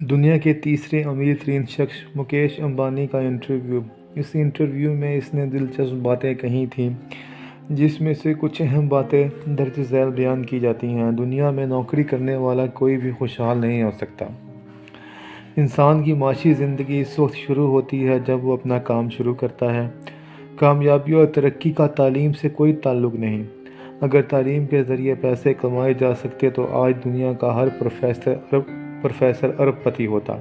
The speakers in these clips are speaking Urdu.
دنیا کے تیسرے امیر ترین شخص مکیش امبانی کا انٹرویو۔ اس انٹرویو میں اس نے دلچسپ باتیں کہی تھیں جس میں سے کچھ اہم باتیں درج ذیل بیان کی جاتی ہیں۔ دنیا میں نوکری کرنے والا کوئی بھی خوشحال نہیں ہو سکتا۔ انسان کی معاشی زندگی اس وقت شروع ہوتی ہے جب وہ اپنا کام شروع کرتا ہے۔ کامیابی اور ترقی کا تعلیم سے کوئی تعلق نہیں۔ اگر تعلیم کے ذریعے پیسے کمائے جا سکتے تو آج دنیا کا ہر پروفیسر ارب پتی ہوتا۔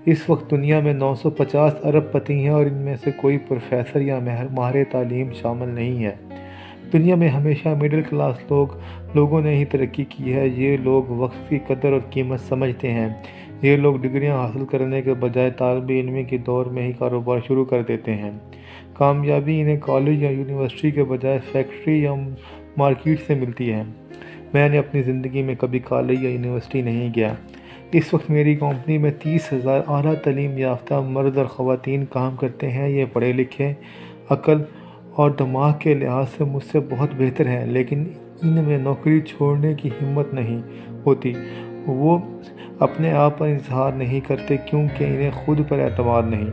اس وقت دنیا میں 950 ارب پتی ہیں اور ان میں سے کوئی پروفیسر یا ماہر تعلیم شامل نہیں ہے۔ دنیا میں ہمیشہ مڈل کلاس لوگوں نے ہی ترقی کی ہے۔ یہ لوگ وقت کی قدر اور قیمت سمجھتے ہیں۔ یہ لوگ ڈگریاں حاصل کرنے کے بجائے طالب علمی کے دور میں ہی کاروبار شروع کر دیتے ہیں۔ کامیابی انہیں کالج یا یونیورسٹی کے بجائے فیکٹری یا مارکیٹ سے ملتی ہے۔ میں نے اپنی زندگی میں کبھی کالج یا یونیورسٹی نہیں گیا۔ اس وقت میری کمپنی میں 30,000 اعلیٰ تعلیم یافتہ مرد اور خواتین کام کرتے ہیں۔ یہ پڑھے لکھے، عقل اور دماغ کے لحاظ سے مجھ سے بہت بہتر ہیں، لیکن ان میں نوکری چھوڑنے کی ہمت نہیں ہوتی۔ وہ اپنے آپ پر اظہار نہیں کرتے کیونکہ انہیں خود پر اعتماد نہیں۔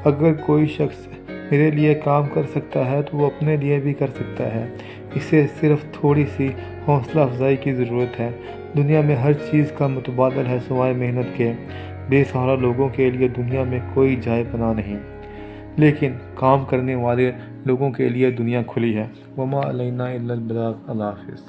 اگر کوئی شخص میرے لیے کام کر سکتا ہے تو وہ اپنے لیے بھی کر سکتا ہے۔ اسے صرف تھوڑی سی حوصلہ افزائی کی ضرورت ہے۔ دنیا میں ہر چیز کا متبادل ہے سوائے محنت کے۔ بے سہارا لوگوں کے لیے دنیا میں کوئی جائے پناہ نہیں، لیکن کام کرنے والے لوگوں کے لیے دنیا کھلی ہے۔ وما علینا الا البلاغ۔ اللہ حافظ۔